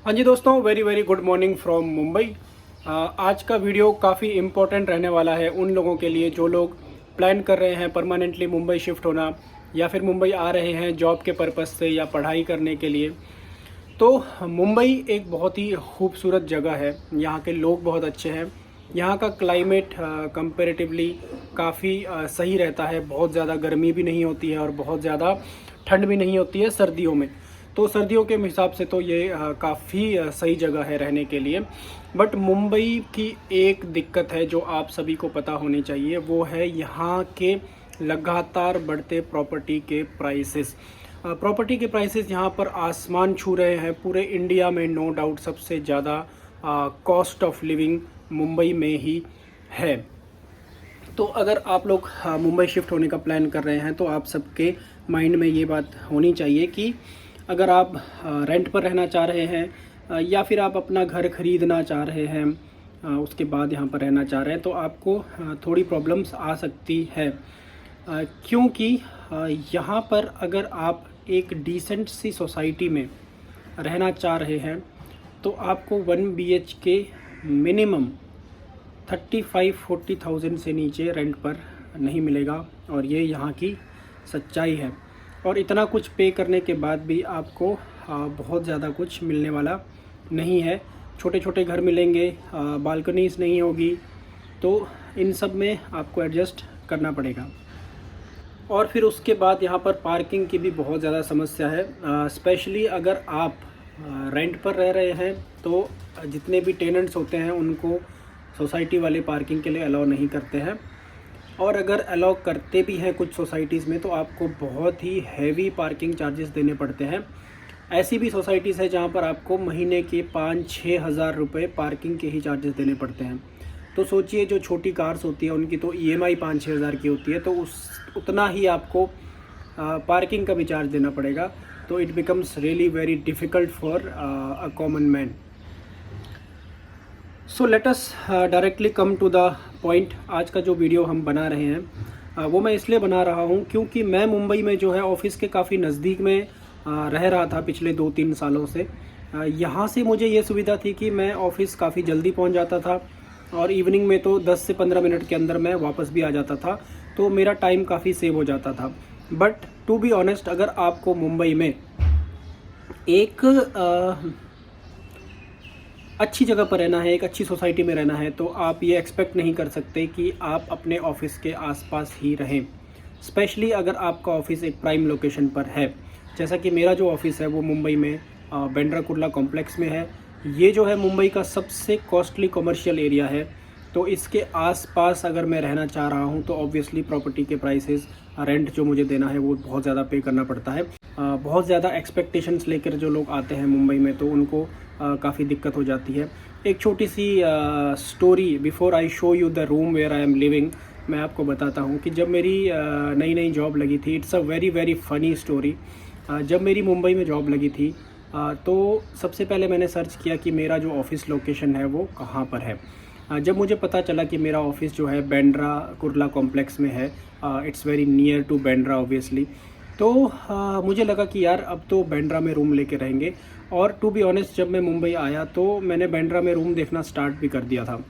हाँ जी दोस्तों, very very good morning from Mumbai. आज का वीडियो काफ़ी इम्पोर्टेंट रहने वाला है उन लोगों के लिए जो लोग प्लान कर रहे हैं परमानेंटली मुंबई शिफ्ट होना, या फिर मुंबई आ रहे हैं जॉब के पर्पज़ से या पढ़ाई करने के लिए। तो मुंबई एक बहुत ही खूबसूरत जगह है। यहाँ के लोग बहुत अच्छे हैं। यहाँ का क्लाइमेट कंपैरेटिवली काफ़ी सही रहता है। बहुत ज़्यादा गर्मी भी नहीं होती है और बहुत ज़्यादा ठंड भी नहीं होती है सर्दियों में। तो सर्दियों के हिसाब से तो ये काफ़ी सही जगह है रहने के लिए। बट मुंबई की एक दिक्कत है जो आप सभी को पता होनी चाहिए, वो है यहाँ के लगातार बढ़ते प्रॉपर्टी के प्राइसेस। प्रॉपर्टी के प्राइसेस यहाँ पर आसमान छू रहे हैं। पूरे इंडिया में नो डाउट सबसे ज़्यादा कॉस्ट ऑफ लिविंग मुंबई में ही है। तो अगर आप लोग मुंबई शिफ्ट होने का प्लान कर रहे हैं तो आप सबके माइंड में ये बात होनी चाहिए कि अगर आप रेंट पर रहना चाह रहे हैं या फिर आप अपना घर खरीदना चाह रहे हैं, उसके बाद यहाँ पर रहना चाह रहे हैं, तो आपको थोड़ी प्रॉब्लम्स आ सकती है। क्योंकि यहाँ पर अगर आप एक डिसेंट सी सोसाइटी में रहना चाह रहे हैं तो आपको 1 BHK मिनिमम 35-40,000 से नीचे रेंट पर नहीं मिलेगा, और ये यहाँ की सच्चाई है। और इतना कुछ पे करने के बाद भी आपको बहुत ज़्यादा कुछ मिलने वाला नहीं है। छोटे छोटे घर मिलेंगे, बालकनीज़ नहीं होगी, तो इन सब में आपको एडजस्ट करना पड़ेगा। और फिर उसके बाद यहाँ पर पार्किंग की भी बहुत ज़्यादा समस्या है। स्पेशली अगर आप रेंट पर रह रहे हैं तो जितने भी टेनेंट्स होते हैं उनको सोसाइटी वाले पार्किंग के लिए अलाउ नहीं करते हैं, और अगर अलाउ करते भी हैं कुछ सोसाइटीज़ में तो आपको बहुत ही हैवी पार्किंग चार्जेस देने पड़ते हैं। ऐसी भी सोसाइटीज़ है जहाँ पर आपको महीने के 5-6 हज़ार रुपये पार्किंग के ही चार्जेस देने पड़ते हैं। तो सोचिए, जो छोटी कार्स होती है उनकी तो EMI 5-6 हज़ार की होती है, तो उतना ही आपको पार्किंग का भी चार्ज देना पड़ेगा। तो it becomes really very difficult for a common man. So let us directly come to the point. आज का जो वीडियो हम बना रहे हैं वो मैं इसलिए बना रहा हूँ क्योंकि मैं मुंबई में जो है ऑफ़िस के काफ़ी नज़दीक में रह रहा था पिछले 2-3 सालों से। यहाँ से मुझे ये सुविधा थी कि मैं ऑफ़िस काफ़ी जल्दी पहुँच जाता था, और इवनिंग में तो 10 से 15 मिनट के अंदर मैं वापस भी आ जाता था, तो मेरा टाइम काफ़ी सेव हो जाता था। बट टू बी ऑनेस्ट, अगर आपको मुंबई में एक अच्छी जगह पर रहना है, एक अच्छी सोसाइटी में रहना है, तो आप ये एक्सपेक्ट नहीं कर सकते कि आप अपने ऑफिस के आसपास ही रहें। स्पेशली अगर आपका ऑफिस एक प्राइम लोकेशन पर है, जैसा कि मेरा जो ऑफिस है वो मुंबई में बांद्रा कुर्ला कॉम्प्लेक्स में है। ये जो है मुंबई का सबसे कॉस्टली कमर्शियल एरिया है। तो इसके आसपास अगर मैं रहना चाह रहा हूँ तो ऑब्वियसली प्रॉपर्टी के प्राइसेस, रेंट जो मुझे देना है वो बहुत ज़्यादा पे करना पड़ता है। बहुत ज़्यादा एक्सपेक्टेशंस लेकर जो लोग आते हैं मुंबई में तो उनको काफ़ी दिक्कत हो जाती है। एक छोटी सी story before I show you the room where I am living, मैं आपको बताता हूँ कि जब मेरी नई नई जॉब लगी थी, it's a very very funny story. जब मेरी मुंबई में जॉब लगी थी तो सबसे पहले मैंने सर्च किया कि मेरा जो ऑफ़िस लोकेशन है वो कहाँ पर है। जब मुझे पता चला कि मेरा ऑफ़िस जो है बांद्रा कुर्ला कॉम्प्लेक्स में है, it's very near to Bandra obviously, तो मुझे लगा कि यार अब तो बांद्रा में रूम लेके रहेंगे। और टू बी ऑनेस्ट, जब मैं मुंबई आया तो मैंने बांद्रा में रूम देखना स्टार्ट भी कर दिया था।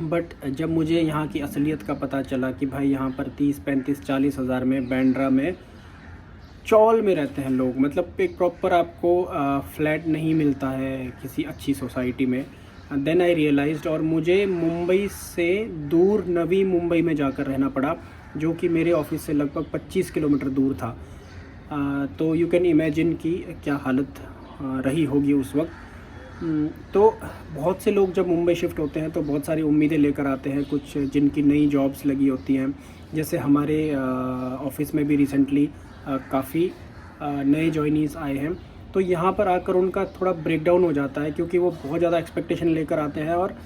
बट जब मुझे यहाँ की असलियत का पता चला कि भाई यहाँ पर 30-35-40 हज़ार में बांद्रा में चौल में रहते हैं लोग, मतलब एक प्रॉपर आपको फ्लैट नहीं मिलता है किसी अच्छी सोसाइटी में, देन आई रियलाइज्ड, और मुझे मुंबई से दूर नवी मुंबई में जाकर रहना पड़ा, जो कि मेरे ऑफिस से लगभग 25 किलोमीटर दूर था। तो यू कैन इमेजिन कि क्या हालत रही होगी उस वक्त। तो बहुत से लोग जब मुंबई शिफ्ट होते हैं तो बहुत सारी उम्मीदें लेकर आते हैं, कुछ जिनकी नई जॉब्स लगी होती हैं। जैसे हमारे ऑफिस में भी रिसेंटली काफ़ी नए जॉइनीज़ आए हैं, तो यहाँ पर आकर उनका थोड़ा ब्रेकडाउन हो जाता है क्योंकि वो बहुत ज़्यादा एक्सपेक्टेशन लेकर आते हैं। और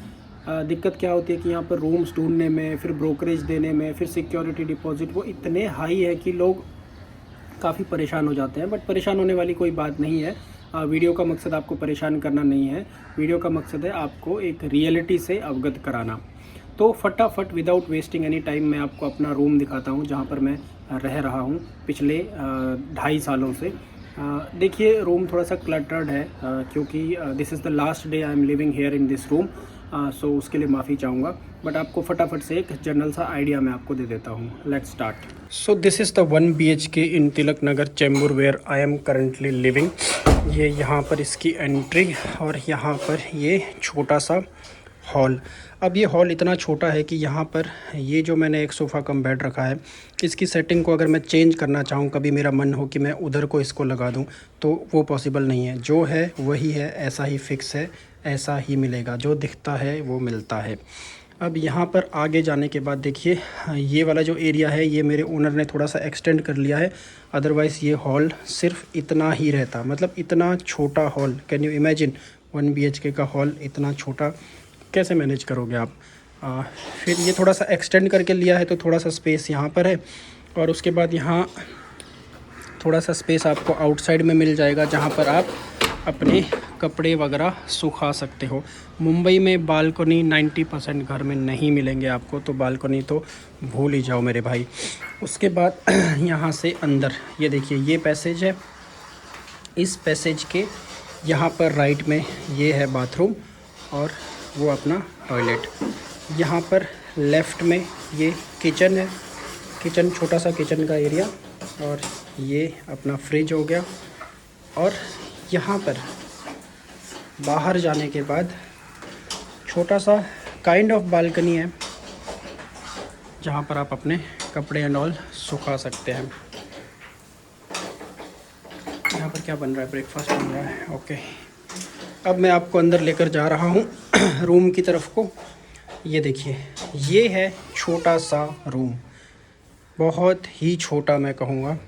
दिक्कत क्या होती है कि यहाँ पर रूम्स ढूंढने में, फिर ब्रोकरेज देने में, फिर सिक्योरिटी डिपॉजिट वो इतने हाई है कि लोग काफ़ी परेशान हो जाते हैं। बट परेशान होने वाली कोई बात नहीं है। वीडियो का मकसद आपको परेशान करना नहीं है, वीडियो का मकसद है आपको एक रियलिटी से अवगत कराना। तो फटाफट विदाउट वेस्टिंग एनी टाइम मैं आपको अपना रूम दिखाता हूँ जहाँ पर मैं रह रहा हूँ पिछले 2.5 सालों से। देखिए रूम थोड़ा सा क्लटर्ड है क्योंकि this is the last day I am living here in this room, so उसके लिए माफ़ी चाहूँगा। बट आपको फटाफट से एक जनरल सा आइडिया मैं आपको दे देता हूँ। Let's start. So this is the 1 BHK in Tilak Nagar Chembur where I am currently living. ये यहाँ पर इसकी एंट्री और यहाँ पर ये छोटा सा हॉल। अब ये हॉल इतना छोटा है कि यहाँ पर ये जो मैंने एक सोफ़ा कम बेड रखा है, इसकी सेटिंग को अगर मैं चेंज करना चाहूँ, कभी मेरा मन हो कि मैं उधर को इसको लगा दूँ, तो वो पॉसिबल नहीं है। जो है वही है, ऐसा ही फिक्स है, ऐसा ही मिलेगा, जो दिखता है वो मिलता है। अब यहाँ पर आगे जाने के बाद देखिए ये वाला जो एरिया है ये मेरे ओनर ने थोड़ा सा एक्सटेंड कर लिया है, अदरवाइज़ ये हॉल सिर्फ इतना ही रहता, मतलब इतना छोटा hall. Can you imagine 1 BHK का हॉल इतना छोटा कैसे मैनेज करोगे आप। फिर ये थोड़ा सा एक्सटेंड करके लिया है तो थोड़ा सा स्पेस यहाँ पर है, और उसके बाद यहाँ थोड़ा सा स्पेस आपको आउटसाइड में मिल जाएगा जहाँ पर आप अपने कपड़े वगैरह सुखा सकते हो। मुंबई में बालकनी 90% घर में नहीं मिलेंगे आपको, तो बालकनी तो भूल ही जाओ मेरे भाई। उसके बाद यहाँ से अंदर ये देखिए ये पैसेज है, इस पैसेज के यहाँ पर राइट में ये है बाथरूम और वो अपना टॉयलेट। यहाँ पर लेफ़्ट में ये किचन है, किचन छोटा सा किचन का एरिया, और ये अपना फ्रिज हो गया। और यहाँ पर बाहर जाने के बाद छोटा सा काइंड ऑफ बालकनी है जहाँ पर आप अपने कपड़े एंड ऑल सुखा सकते हैं। यहाँ पर क्या बन रहा है, ब्रेकफास्ट बन रहा है। ओके, अब मैं आपको अंदर लेकर जा रहा हूँ रूम की तरफ को। ये देखिए ये है छोटा सा रूम, बहुत ही छोटा मैं कहूँगा।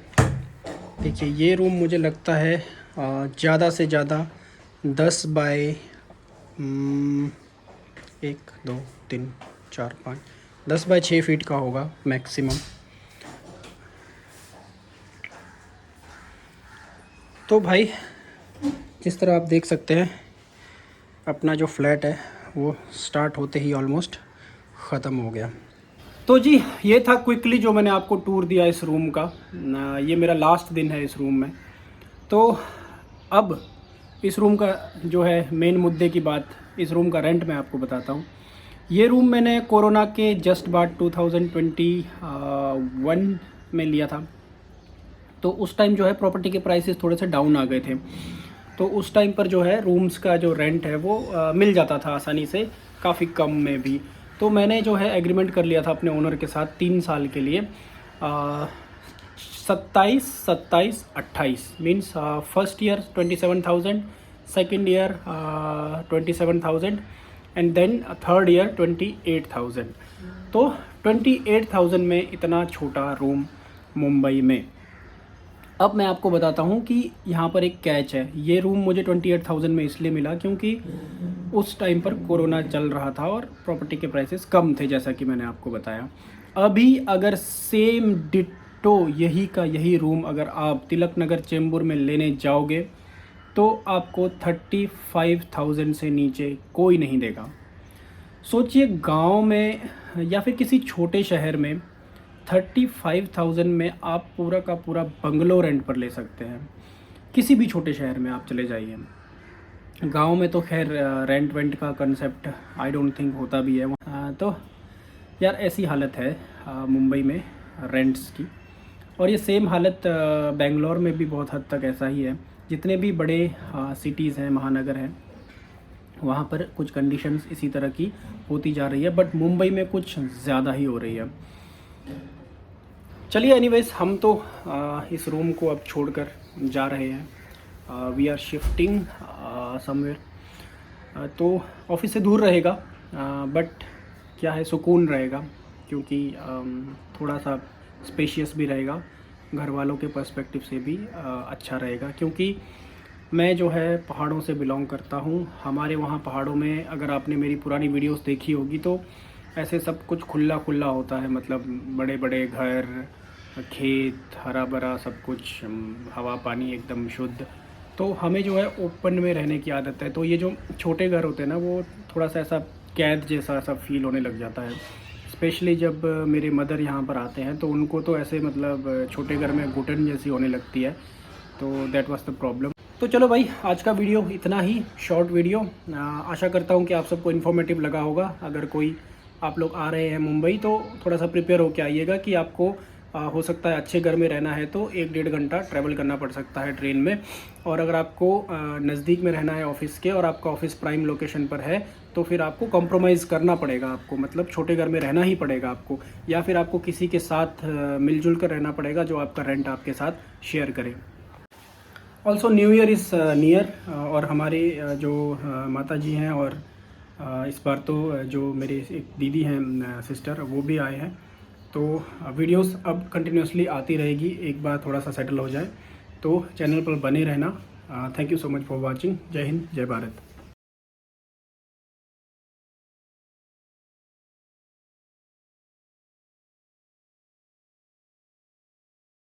देखिए ये रूम मुझे लगता है ज़्यादा से ज़्यादा 10 बाय 1 2 3 4 5 10 बाय 6 फीट का होगा मैक्सिमम। तो भाई जिस तरह आप देख सकते हैं अपना जो फ्लैट है वो स्टार्ट होते ही ऑलमोस्ट ख़त्म हो गया। तो जी ये था क्विकली जो मैंने आपको टूर दिया इस रूम का। ये मेरा लास्ट दिन है इस रूम में। तो अब इस रूम का जो है मेन मुद्दे की बात, इस रूम का रेंट मैं आपको बताता हूँ। ये रूम मैंने कोरोना के जस्ट बाद 2021 में लिया था। तो उस टाइम जो है प्रॉपर्टी के प्राइसेस थोड़े से डाउन आ गए थे, तो उस टाइम पर जो है रूम्स का जो रेंट है वो मिल जाता था आसानी से, काफ़ी कम में भी। तो मैंने जो है एग्रीमेंट कर लिया था अपने ओनर के साथ 3 साल के लिए, 27, 27, 28 means first year 27,000, second year 27,000 and then third year 28,000। तो 28,000 में इतना छोटा रूम मुंबई में। अब मैं आपको बताता हूँ कि यहाँ पर एक कैच है। ये रूम मुझे 28,000 में इसलिए मिला क्योंकि उस टाइम पर कोरोना चल रहा था और प्रॉपर्टी के प्राइसेस कम थे, जैसा कि मैंने आपको बताया। अभी अगर सेम डिट्टो यही का यही रूम अगर आप तिलक नगर चेंबूर में लेने जाओगे तो आपको 35,000 से नीचे कोई नहीं देगा। सोचिए गांव में या फिर किसी छोटे शहर में 35,000 में आप पूरा का पूरा बंगलो रेंट पर ले सकते हैं। किसी भी छोटे शहर में आप चले जाइए। गांव में तो खैर रेंट वेंट का कंसेप्ट आई डोंट थिंक होता भी है। तो यार ऐसी हालत है मुंबई में रेंट्स की, और ये सेम हालत बेंगलोर में भी बहुत हद तक ऐसा ही है। जितने भी बड़े सिटीज़ हैं, महानगर हैं, वहाँ पर कुछ कंडीशंस इसी तरह की होती जा रही है, बट मुंबई में कुछ ज़्यादा ही हो रही है। चलिए एनीवेज हम तो इस रूम को अब छोड़कर जा रहे हैं। We are shifting somewhere. तो ऑफिस से दूर रहेगा, बट क्या है सुकून रहेगा, क्योंकि थोड़ा सा स्पेशियस भी रहेगा, घर वालों के पर्सपेक्टिव से भी अच्छा रहेगा। क्योंकि मैं जो है पहाड़ों से बिलोंग करता हूँ। हमारे वहाँ पहाड़ों में अगर आपने मेरी पुरानी वीडियोस देखी होगी तो ऐसे सब कुछ खुला खुला होता है, मतलब बड़े बड़े घर, खेत, हरा भरा सब कुछ, हवा पानी एकदम शुद्ध। तो हमें जो है ओपन में रहने की आदत है। तो ये जो छोटे घर होते हैं ना, वो थोड़ा सा ऐसा कैद जैसा ऐसा फील होने लग जाता है। स्पेशली जब मेरे मदर यहाँ पर आते हैं तो उनको तो ऐसे मतलब छोटे घर में घुटन जैसी होने लगती है। तो दैट वाज द प्रॉब्लम। तो चलो भाई, आज का वीडियो इतना ही, शॉर्ट वीडियो। आशा करता हूँ कि आप सबको इन्फॉर्मेटिव लगा होगा। अगर कोई आप लोग आ रहे हैं मुंबई तो थोड़ा सा प्रिपेयर होकर आइएगा कि आपको हो सकता है अच्छे घर में रहना है तो 1-1.5 घंटा ट्रैवल करना पड़ सकता है ट्रेन में। और अगर आपको नज़दीक में रहना है ऑफिस के और आपका ऑफिस प्राइम लोकेशन पर है तो फिर आपको कॉम्प्रोमाइज़ करना पड़ेगा, आपको मतलब छोटे घर में रहना ही पड़ेगा आपको, या फिर आपको किसी के साथ मिलजुल कर रहना पड़ेगा जो आपका रेंट आपके साथ शेयर करे। Also new year is near, और हमारे जो माता जी हैं और इस बार तो जो मेरी एक दीदी हैं सिस्टर, वो भी आए हैं। तो वीडियोस अब कंटिन्यूसली आती रहेगी, एक बार थोड़ा सा सेटल हो जाए तो चैनल पर बने रहना। Thank you so much for watching. जय हिंद, जय भारत।